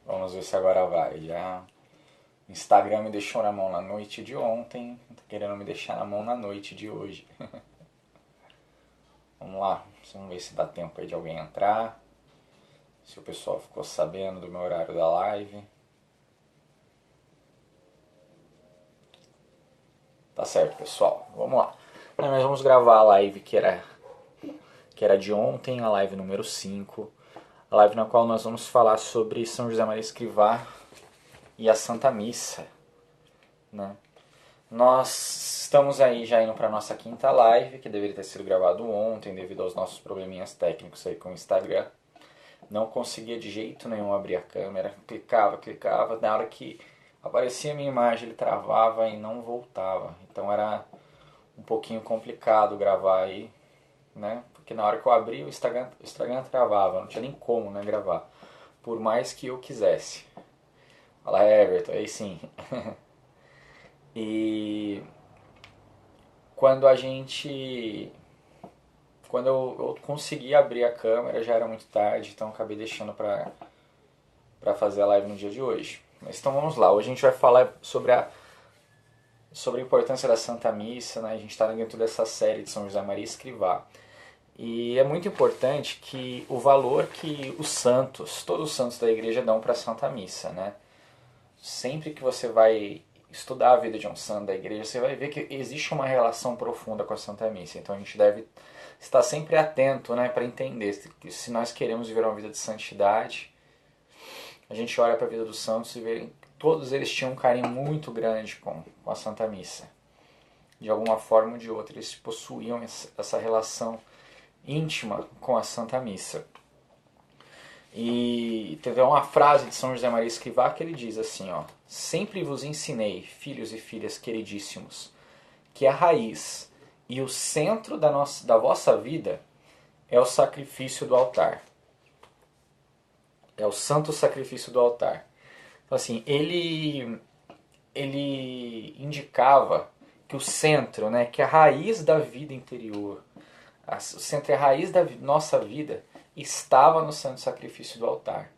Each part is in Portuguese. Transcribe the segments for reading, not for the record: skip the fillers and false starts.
Vamos ver se agora vai. Já o Instagram me deixou na mão na noite de ontem, tá querendo me deixar na mão na noite de hoje. Vamos lá, vamos ver se dá tempo aí de alguém entrar. Se o pessoal ficou sabendo do meu horário da live. Tá certo, pessoal. Vamos lá. Nós vamos gravar a live que era de ontem, a live número 5. A live na qual nós vamos falar sobre São José Maria Escrivá e a Santa Missa, né? Nós estamos aí já indo para a nossa quinta live, que deveria ter sido gravado ontem devido aos nossos probleminhas técnicos aí com o Instagram. Não conseguia de jeito nenhum abrir a câmera, clicava, na hora que aparecia a minha imagem ele travava e não voltava. Então era um pouquinho complicado gravar aí, né? Porque na hora que eu abri o Instagram travava, não tinha nem como, né, gravar. Por mais que eu quisesse. Fala, Everton, aí sim. E quando a gente... Quando eu consegui abrir a câmera, já era muito tarde, então acabei deixando para fazer a live no dia de hoje. Mas então vamos lá, hoje a gente vai falar sobre a importância da Santa Missa, né? A gente está dentro dessa série de São José Maria Escrivá. E é muito importante que o valor que os santos, todos os santos da igreja dão para a Santa Missa, né? Sempre que você vai estudar a vida de um santo da igreja, você vai ver que existe uma relação profunda com a Santa Missa. Então a gente deve estar sempre atento, né, para entender que se nós queremos viver uma vida de santidade, a gente olha para a vida dos santos e vê que todos eles tinham um carinho muito grande com a Santa Missa. De alguma forma ou de outra, eles possuíam essa relação íntima com a Santa Missa. E teve uma frase de São José Maria Escrivá que ele diz assim, ó: sempre vos ensinei, filhos e filhas queridíssimos, que a raiz e o centro da vossa vida é o sacrifício do altar. É o santo sacrifício do altar. Então assim, ele indicava que o centro, né, que a raiz da vida interior, o centro e a raiz da nossa vida estava no santo sacrifício do altar.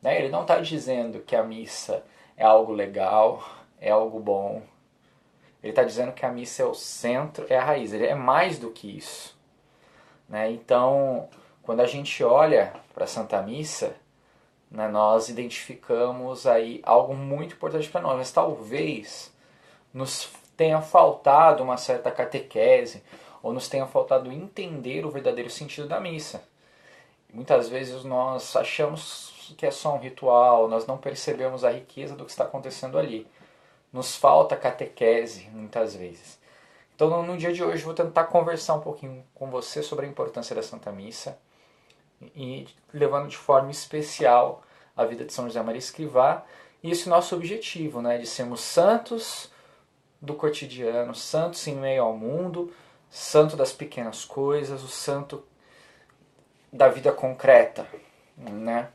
Né? Ele não está dizendo que a missa é algo legal, é algo bom. Ele está dizendo que a missa é o centro, é a raiz. Ele é mais do que isso. Né? Então, quando a gente olha para a Santa Missa, né, nós identificamos aí algo muito importante para nós. Mas talvez nos tenha faltado uma certa catequese, ou nos tenha faltado entender o verdadeiro sentido da missa. Muitas vezes nós achamos que é só um ritual, nós não percebemos a riqueza do que está acontecendo ali. Nos falta catequese, muitas vezes. Então, no dia de hoje, vou tentar conversar um pouquinho com você sobre a importância da Santa Missa e levando de forma especial a vida de São José Maria Escrivá e esse nosso objetivo, né, de sermos santos do cotidiano, santos em meio ao mundo, santo das pequenas coisas, o santo da vida concreta, né?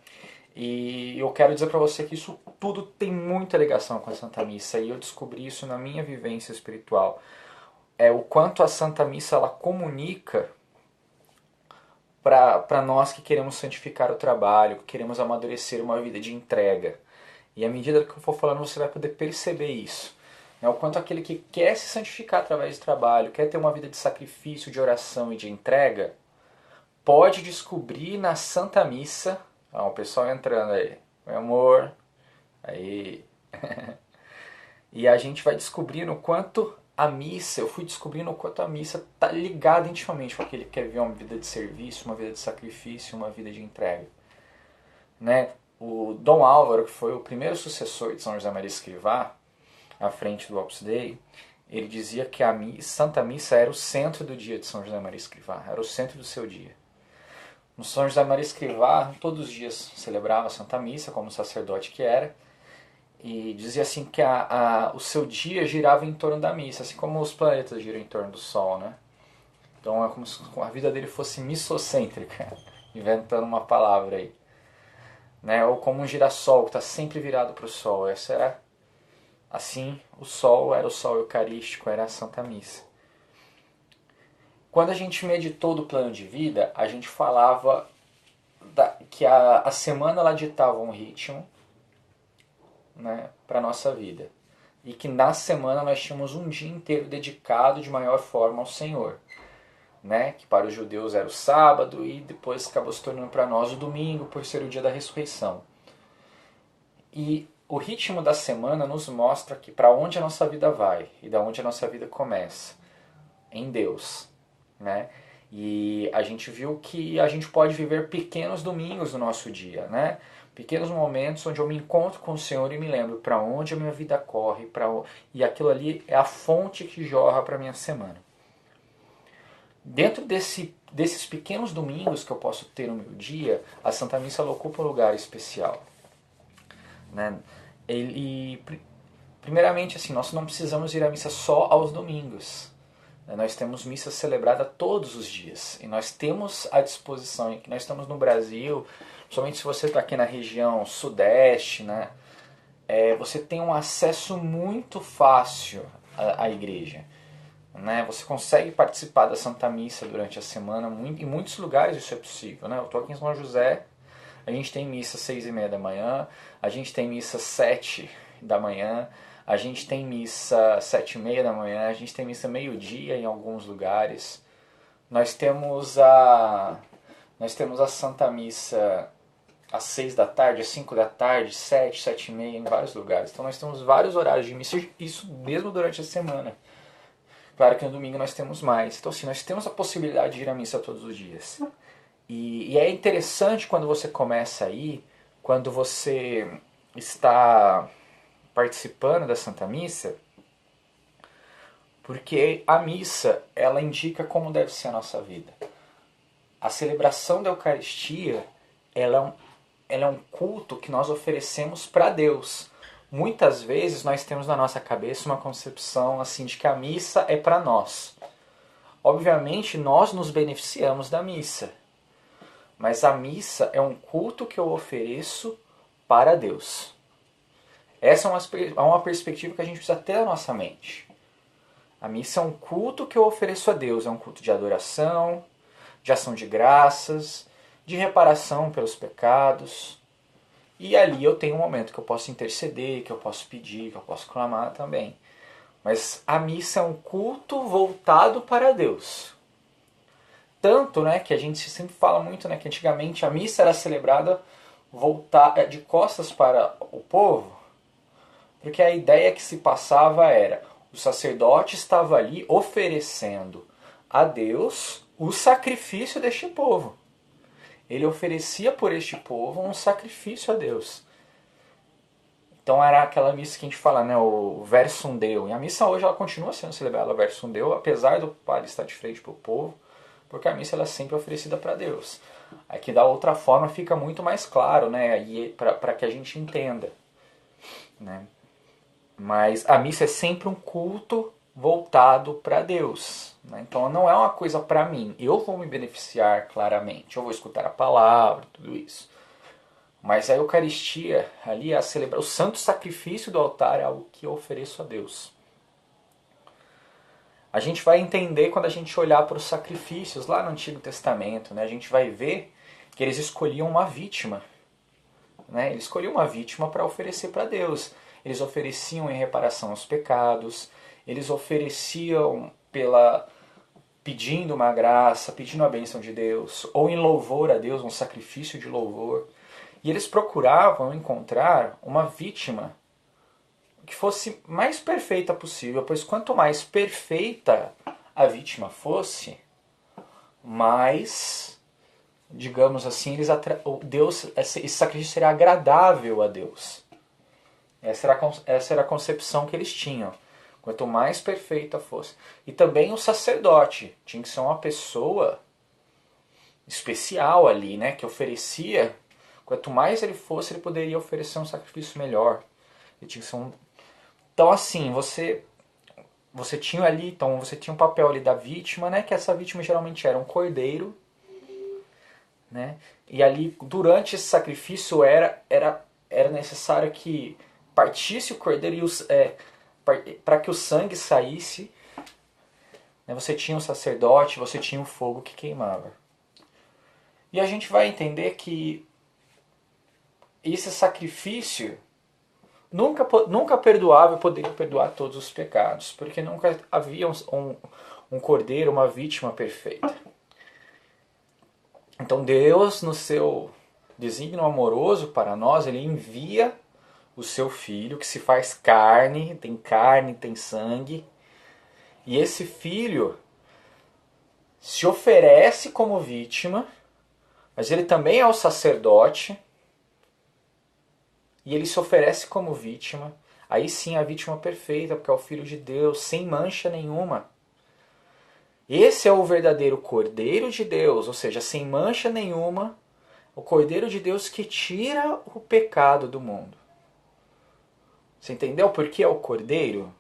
E eu quero dizer para você que isso tudo tem muita ligação com a Santa Missa e eu descobri isso na minha vivência espiritual. É o quanto a Santa Missa ela comunica para nós que queremos santificar o trabalho, que queremos amadurecer uma vida de entrega. E à medida que eu for falando, você vai poder perceber isso. O quanto aquele que quer se santificar através do trabalho, quer ter uma vida de sacrifício, de oração e de entrega, pode descobrir na Santa Missa. Ó, o pessoal entrando aí. Meu amor. Aí. E a gente vai descobrindo o quanto a missa, eu fui descobrindo o quanto a missa está ligada intimamente com aquele que quer viver uma vida de serviço, uma vida de sacrifício, uma vida de entrega. Né? O Dom Álvaro, que foi o primeiro sucessor de São José Maria Escrivá, à frente do Opus Dei, ele dizia que a Santa Missa era o centro do dia de São José Maria Escrivá, era o centro do seu dia. No São José Maria Escrivá, todos os dias celebrava a Santa Missa, como sacerdote que era, e dizia assim que o seu dia girava em torno da missa, assim como os planetas giram em torno do Sol, né? Então é como se a vida dele fosse missocêntrica, inventando uma palavra aí. Né? Ou como um girassol que está sempre virado para o Sol. Essa era, assim, o Sol era o Sol Eucarístico, era a Santa Missa. Quando a gente meditou do plano de vida, a gente falava que a semana ela ditava um ritmo, né, para a nossa vida. E que na semana nós tínhamos um dia inteiro dedicado de maior forma ao Senhor. Né, que para os judeus era o sábado e depois acabou se tornando para nós o domingo por ser o dia da ressurreição. E o ritmo da semana nos mostra que para onde a nossa vida vai e da onde a nossa vida começa, em Deus, né? E a gente viu que a gente pode viver pequenos domingos no nosso dia, né? Pequenos momentos onde eu me encontro com o Senhor e me lembro para onde a minha vida corre, e aquilo ali é a fonte que jorra para a minha semana. Dentro desses pequenos domingos que eu posso ter no meu dia, a Santa Missa ocupa um lugar especial. Né? Primeiramente, assim, nós não precisamos ir à missa só aos domingos. Nós temos missa celebrada todos os dias. E nós temos à disposição, em que nós estamos no Brasil, somente se você está aqui na região sudeste, né? Você tem um acesso muito fácil à igreja. Né? Você consegue participar da Santa Missa durante a semana, em muitos lugares isso é possível. Né? Eu estou aqui em São José, a gente tem missa 6h30 da manhã, a gente tem missa 7 da manhã, a gente tem missa 7h30 da manhã, a gente tem missa meio-dia em alguns lugares. Nós temos a Santa Missa às 6 da tarde, às 5 da tarde, 7, 7h30 em vários lugares. Então nós temos vários horários de missa, isso mesmo durante a semana. Claro que no domingo nós temos mais. Então, assim, nós temos a possibilidade de ir à missa todos os dias. E é interessante quando você começa aí, quando você está participando da Santa Missa, porque a missa, ela indica como deve ser a nossa vida. A celebração da Eucaristia, ela é um culto que nós oferecemos para Deus. Muitas vezes nós temos na nossa cabeça uma concepção assim de que a missa é para nós. Obviamente nós nos beneficiamos da missa, mas a missa é um culto que eu ofereço para Deus. Essa é uma perspectiva que a gente precisa ter na nossa mente. A missa é um culto que eu ofereço a Deus, é um culto de adoração, de ação de graças, de reparação pelos pecados. E ali eu tenho um momento que eu posso interceder, que eu posso pedir, que eu posso clamar também. Mas a missa é um culto voltado para Deus. Tanto, né, que a gente sempre fala muito, né, que antigamente a missa era celebrada de costas para o povo, porque a ideia que se passava era o sacerdote estava ali oferecendo a Deus o sacrifício deste povo. Ele oferecia por este povo um sacrifício a Deus. Então era aquela missa que a gente fala, né, o Versum Deo. E a missa hoje ela continua sendo celebrada, o Versum Deo, apesar do padre estar de frente para o povo, porque a missa ela é sempre oferecida para Deus. Aqui da outra forma fica muito mais claro, né, para que a gente entenda. Né? Mas a missa é sempre um culto voltado para Deus. Né? Então não é uma coisa para mim. Eu vou me beneficiar claramente. Eu vou escutar a palavra, tudo isso. Mas a Eucaristia, ali, o santo sacrifício do altar é algo que eu ofereço a Deus. A gente vai entender quando a gente olhar para os sacrifícios lá no Antigo Testamento. Né? A gente vai ver que eles escolhiam uma vítima. Né? Eles escolhiam uma vítima para oferecer para Deus. Eles ofereciam em reparação aos pecados. Eles ofereciam pedindo uma graça, pedindo a bênção de Deus. Ou em louvor a Deus, um sacrifício de louvor. E eles procuravam encontrar uma vítima que fosse mais perfeita possível, pois quanto mais perfeita a vítima fosse, mais, digamos assim, esse sacrifício seria agradável a Deus. Essa era a concepção que eles tinham. Quanto mais perfeita fosse. E também o sacerdote tinha que ser uma pessoa especial ali, né, que oferecia. Quanto mais ele fosse, ele poderia oferecer um sacrifício melhor. Ele tinha que ser Então, assim, você tinha ali, então você tinha um papel ali da vítima, né? Que essa vítima geralmente era um cordeiro, né? E ali, durante esse sacrifício, era necessário que partisse o cordeiro para que o sangue saísse. Né? Você tinha o sacerdote, você tinha o fogo que queimava. E a gente vai entender que esse sacrifício nunca perdoava e poderia perdoar todos os pecados, porque nunca havia um cordeiro, uma vítima perfeita. Então Deus, no seu desígnio amoroso para nós, Ele envia o seu Filho, que se faz carne, tem sangue, e esse Filho se oferece como vítima, mas Ele também é o sacerdote, e Ele se oferece como vítima, aí sim a vítima perfeita, porque é o Filho de Deus, sem mancha nenhuma. Esse é o verdadeiro Cordeiro de Deus, ou seja, sem mancha nenhuma, o Cordeiro de Deus que tira o pecado do mundo. Você entendeu por que é o Cordeiro?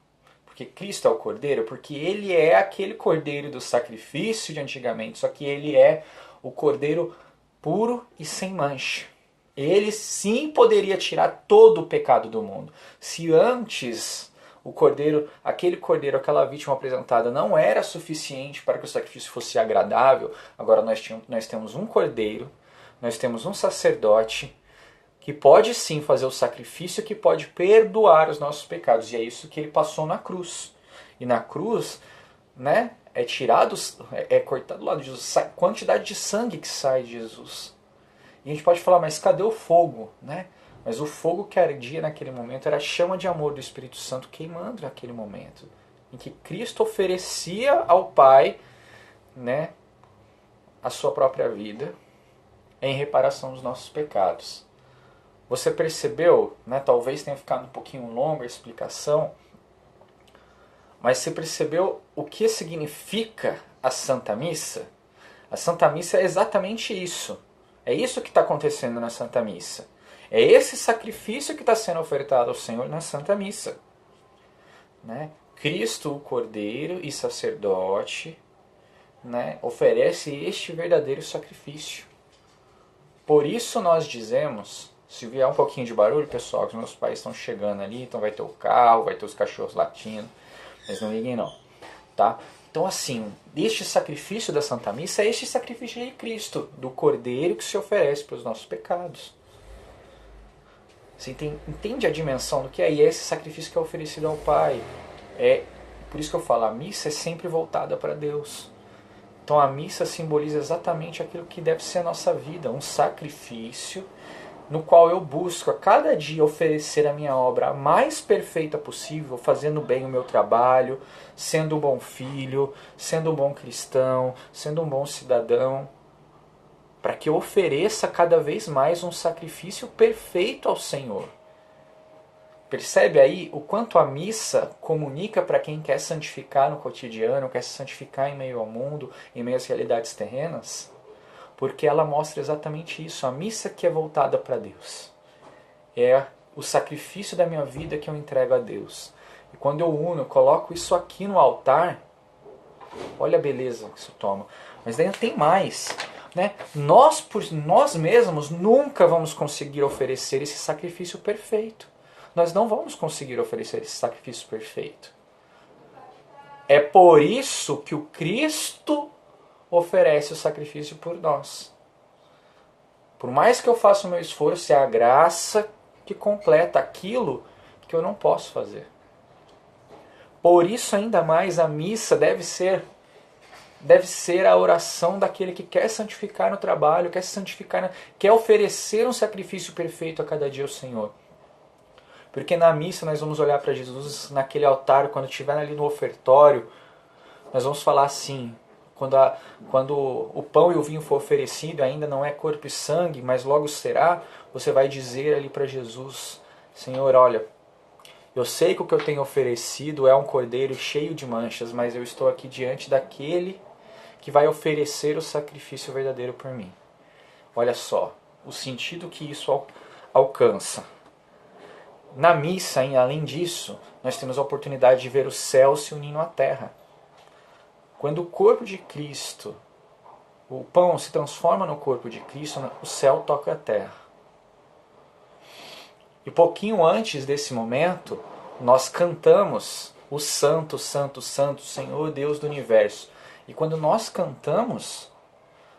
Porque Cristo é o Cordeiro? Porque Ele é aquele Cordeiro do sacrifício de antigamente, só que Ele é o Cordeiro puro e sem mancha. Ele sim poderia tirar todo o pecado do mundo. Se antes o cordeiro, aquela vítima apresentada não era suficiente para que o sacrifício fosse agradável, agora nós temos um cordeiro, nós temos um sacerdote que pode sim fazer o sacrifício, que pode perdoar os nossos pecados. E é isso que ele passou na cruz. E na cruz, né, é cortado lá de Jesus, a quantidade de sangue que sai de Jesus. E a gente pode falar, mas cadê o fogo, né? Mas o fogo que ardia naquele momento era a chama de amor do Espírito Santo queimando naquele momento, em que Cristo oferecia ao Pai, né, a sua própria vida em reparação dos nossos pecados. Você percebeu, né, talvez tenha ficado um pouquinho longa a explicação, mas você percebeu o que significa a Santa Missa? A Santa Missa é exatamente isso. É isso que está acontecendo na Santa Missa. É esse sacrifício que está sendo ofertado ao Senhor na Santa Missa. Né? Cristo, o Cordeiro e sacerdote, né, oferece este verdadeiro sacrifício. Por isso nós dizemos, se vier um pouquinho de barulho, pessoal, que os meus pais estão chegando ali, então vai ter o carro, vai ter os cachorros latindo, mas não liguem não. Tá? Então assim, este sacrifício da Santa Missa é este sacrifício de Cristo, do Cordeiro que se oferece para os nossos pecados. Você entende a dimensão do que é? E é esse sacrifício que é oferecido ao Pai. Por isso que eu falo, a missa é sempre voltada para Deus. Então a missa simboliza exatamente aquilo que deve ser a nossa vida, um sacrifício no qual eu busco a cada dia oferecer a minha obra a mais perfeita possível, fazendo bem o meu trabalho, sendo um bom filho, sendo um bom cristão, sendo um bom cidadão, para que eu ofereça cada vez mais um sacrifício perfeito ao Senhor. Percebe aí o quanto a missa comunica para quem quer santificar no cotidiano, quer se santificar em meio ao mundo, em meio às realidades terrenas? Porque ela mostra exatamente isso, a missa que é voltada para Deus. É o sacrifício da minha vida que eu entrego a Deus. E quando eu uno, eu coloco isso aqui no altar, olha a beleza que isso toma. Mas ainda tem mais. Né? Nós, por nós mesmos, nunca vamos conseguir oferecer esse sacrifício perfeito. Nós não vamos conseguir oferecer esse sacrifício perfeito. É por isso que o Cristo oferece o sacrifício por nós. Por mais que eu faça o meu esforço, é a graça que completa aquilo que eu não posso fazer. Por isso, ainda mais, a missa deve ser a oração daquele que quer santificar no trabalho, quer se santificar, quer oferecer um sacrifício perfeito a cada dia ao Senhor. Porque na missa nós vamos olhar para Jesus naquele altar, quando estiver ali no ofertório, nós vamos falar assim, quando o pão e o vinho for oferecido, ainda não é corpo e sangue, mas logo será, você vai dizer ali para Jesus, Senhor, olha, eu sei que o que eu tenho oferecido é um cordeiro cheio de manchas, mas eu estou aqui diante daquele que vai oferecer o sacrifício verdadeiro por mim. Olha só, o sentido que isso alcança. Na missa, além disso, nós temos a oportunidade de ver o céu se unindo à terra. Quando o corpo de Cristo, o pão se transforma no corpo de Cristo, o céu toca a terra. E pouquinho antes desse momento, nós cantamos o Santo, Santo, Santo, Senhor Deus do Universo. E quando nós cantamos,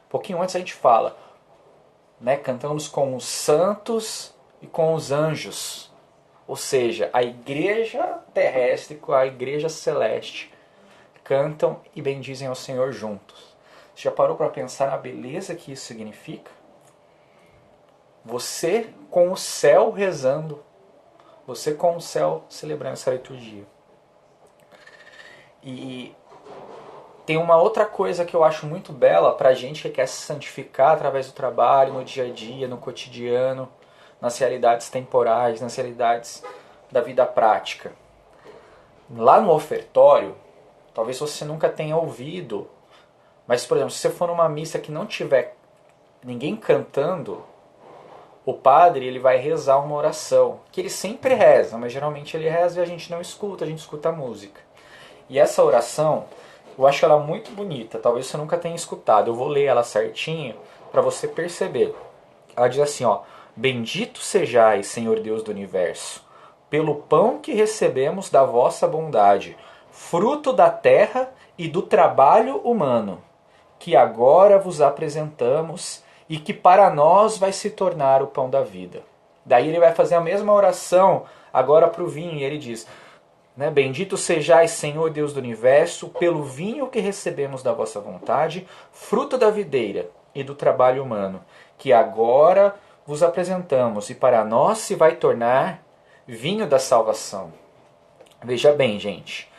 pouquinho antes a gente fala, né, cantamos com os santos e com os anjos. Ou seja, a igreja terrestre com a igreja celeste cantam e bendizem ao Senhor juntos. Você já parou para pensar na beleza que isso significa? Você com o céu rezando, você com o céu celebrando essa liturgia. E tem uma outra coisa que eu acho muito bela para a gente que quer se santificar através do trabalho, no dia a dia, no cotidiano, nas realidades temporais, nas realidades da vida prática. Lá no ofertório, talvez você nunca tenha ouvido, mas, por exemplo, se você for numa missa que não tiver ninguém cantando, o padre ele vai rezar uma oração, que ele sempre reza, mas geralmente ele reza e a gente não escuta, a gente escuta a música. E essa oração, eu acho ela muito bonita, talvez você nunca tenha escutado, eu vou ler ela certinho para você perceber. Ela diz assim, ó: Bendito sejais, Senhor Deus do Universo, pelo pão que recebemos da vossa bondade, fruto da terra e do trabalho humano, que agora vos apresentamos e que para nós vai se tornar o pão da vida. Daí ele vai fazer a mesma oração agora para o vinho, e ele diz, né, Bendito sejais, Senhor Deus do Universo, pelo vinho que recebemos da vossa vontade, fruto da videira e do trabalho humano, que agora vos apresentamos, e para nós se vai tornar vinho da salvação. Veja bem, gente.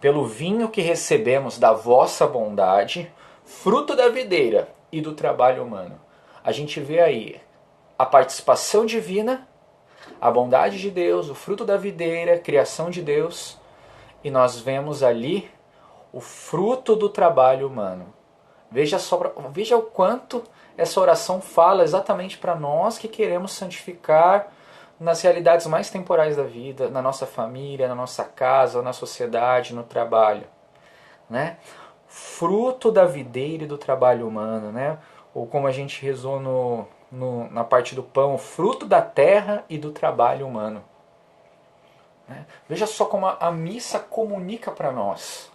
Pelo vinho que recebemos da vossa bondade, fruto da videira e do trabalho humano. A gente vê aí a participação divina, a bondade de Deus, o fruto da videira, a criação de Deus, e nós vemos ali o fruto do trabalho humano. Veja o quanto essa oração fala exatamente para nós que queremos santificar nas realidades mais temporais da vida, na nossa família, na nossa casa, na sociedade, no trabalho, né? Fruto da videira e do trabalho humano, né? Ou como a gente rezou na parte do pão, fruto da terra e do trabalho humano. Né? Veja só como a missa comunica para nós.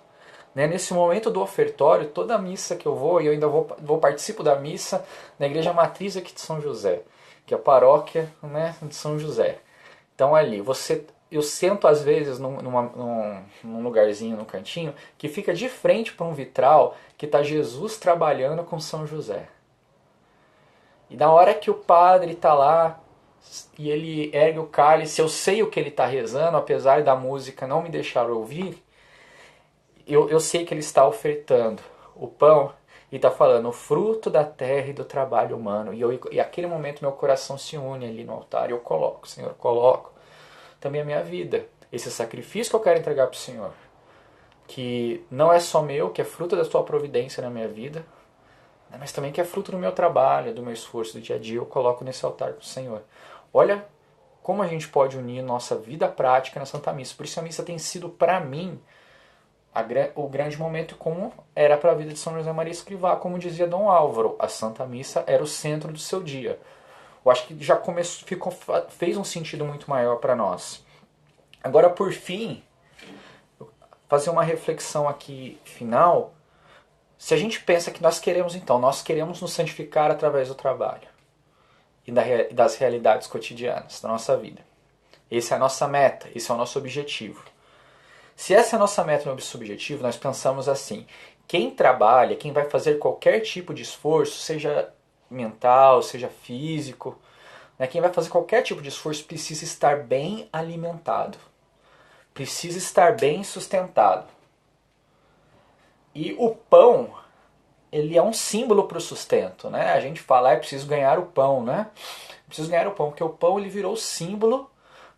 Né? Nesse momento do ofertório, toda a missa que eu vou, e eu ainda vou participo da missa na igreja matriz aqui de São José, que é a paróquia, né, de São José. Então ali, eu sento às vezes num lugarzinho, num cantinho, que fica de frente para um vitral que está Jesus trabalhando com São José. E na hora que o padre está lá e ele ergue o cálice, eu sei o que ele está rezando, apesar da música não me deixar ouvir, eu sei que ele está ofertando o pão e está falando o fruto da terra e do trabalho humano. E aquele momento meu coração se une ali no altar e eu coloco, Senhor, coloco também a minha vida, esse sacrifício que eu quero entregar para o Senhor, que não é só meu, que é fruto da tua providência na minha vida, mas também que é fruto do meu trabalho, do meu esforço do dia a dia, eu coloco nesse altar para o Senhor. Olha como a gente pode unir nossa vida prática na Santa Missa. Por isso a missa tem sido para mim o grande momento, como era para a vida de São José Maria Escrivá, como dizia Dom Álvaro, a Santa Missa era o centro do seu dia. Eu acho que já fez um sentido muito maior para nós. Agora, por fim, fazer uma reflexão aqui final. Se a gente pensa que nós queremos nos santificar através do trabalho e das realidades cotidianas da nossa vida. Essa é a nossa meta, esse é o nosso objetivo. Se essa é a nossa meta e nosso objetivo, nós pensamos assim, quem trabalha, quem vai fazer qualquer tipo de esforço, seja mental, seja físico, né, quem vai fazer qualquer tipo de esforço precisa estar bem alimentado, precisa estar bem sustentado. E o pão, ele é um símbolo para o sustento, né? A gente fala, é preciso ganhar o pão, né? Preciso ganhar o pão, porque o pão ele virou símbolo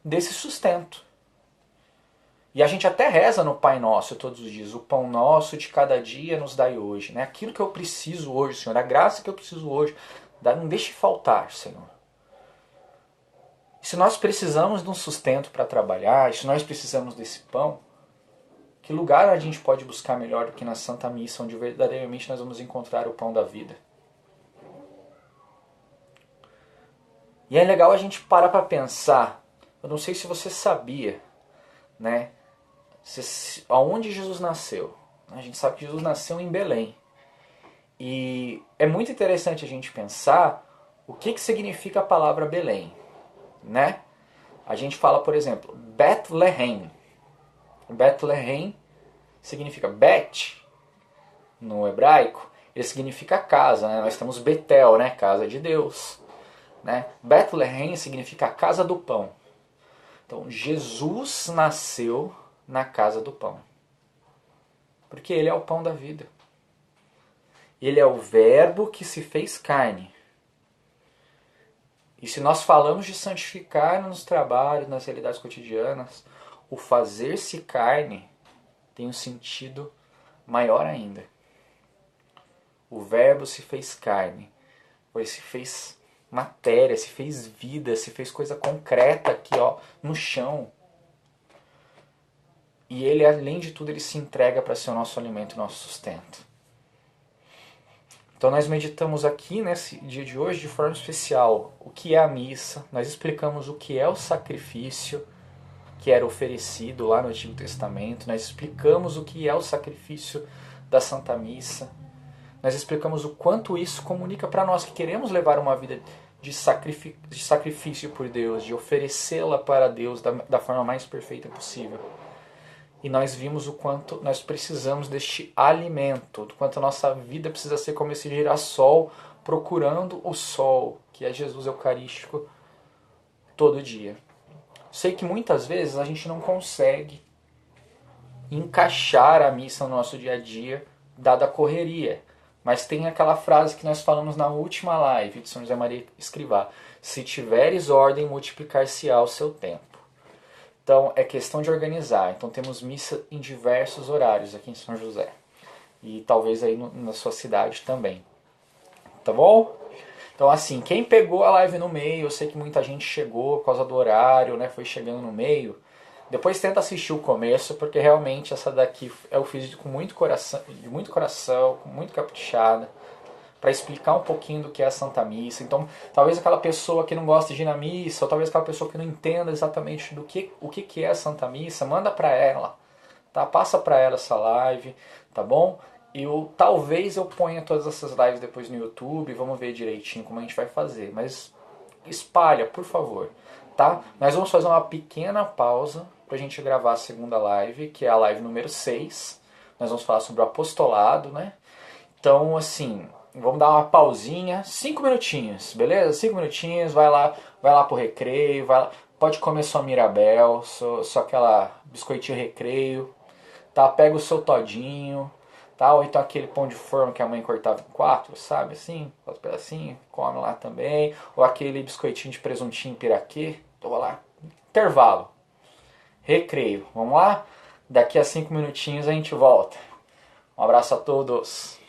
desse sustento. E a gente até reza no Pai Nosso todos os dias, o pão nosso de cada dia nos dai hoje, né? Aquilo que eu preciso hoje, Senhor, a graça que eu preciso hoje, não deixe faltar, Senhor. E se nós precisamos de um sustento para trabalhar, e se nós precisamos desse pão, que lugar a gente pode buscar melhor do que na Santa Missa, onde verdadeiramente nós vamos encontrar o pão da vida? E é legal a gente parar para pensar, eu não sei se você sabia, né? Aonde Jesus nasceu? A gente sabe que Jesus nasceu em Belém. E é muito interessante a gente pensar o que significa a palavra Belém, né? A gente fala, por exemplo, Bethlehem. Bethlehem significa Bet, no hebraico, ele significa casa, né? Nós temos Betel, né? Casa de Deus. Né? Bethlehem significa a casa do pão. Então, Jesus nasceu na casa do pão. Porque ele é o pão da vida. Ele é o verbo que se fez carne. E se nós falamos de santificar nos trabalhos, nas realidades cotidianas, o fazer-se carne tem um sentido maior ainda. O verbo se fez carne, pois se fez matéria, se fez vida, se fez coisa concreta aqui, ó, no chão. E ele, além de tudo, ele se entrega para ser o nosso alimento, o nosso sustento. Então nós meditamos aqui nesse dia de hoje de forma especial o que é a missa, nós explicamos o que é o sacrifício que era oferecido lá no Antigo Testamento, nós explicamos o que é o sacrifício da Santa Missa, nós explicamos o quanto isso comunica para nós que queremos levar uma vida de sacrifício por Deus, de oferecê-la para Deus da forma mais perfeita possível. E nós vimos o quanto nós precisamos deste alimento, do quanto a nossa vida precisa ser como esse girassol procurando o sol, que é Jesus Eucarístico, todo dia. Sei que muitas vezes a gente não consegue encaixar a missa no nosso dia a dia, dada a correria. Mas tem aquela frase que nós falamos na última live de São José Maria Escrivá: se tiveres ordem, multiplicar-se-á o seu tempo. Então é questão de organizar. Então temos missa em diversos horários aqui em São José. E talvez aí na sua cidade também. Tá bom? Então assim, quem pegou a live no meio, eu sei que muita gente chegou por causa do horário, né? Foi chegando no meio. Depois tenta assistir o começo, porque realmente essa daqui eu fiz com muito coração, com muito caprichada, para explicar um pouquinho do que é a Santa Missa. Então, talvez aquela pessoa que não gosta de ir na missa, ou talvez aquela pessoa que não entenda exatamente o que é a Santa Missa, manda para ela, tá? Passa para ela essa live, tá bom? Talvez eu ponha todas essas lives depois no YouTube, vamos ver direitinho como a gente vai fazer, mas espalha, por favor, tá? Nós vamos fazer uma pequena pausa pra gente gravar a segunda live, que é a live número 6. Nós vamos falar sobre o apostolado, né? Então, assim, vamos dar uma pausinha, 5 minutinhos, beleza? 5 minutinhos, vai lá pro recreio, pode comer sua Mirabel, só aquela biscoitinho recreio, tá? Pega o seu todinho, tá? Ou então aquele pão de forma que a mãe cortava em 4, sabe? Assim, 4 pedacinhos, come lá também. Ou aquele biscoitinho de presuntinho piraquê, toma lá. Intervalo. Recreio. Vamos lá? Daqui a 5 minutinhos a gente volta. Um abraço a todos.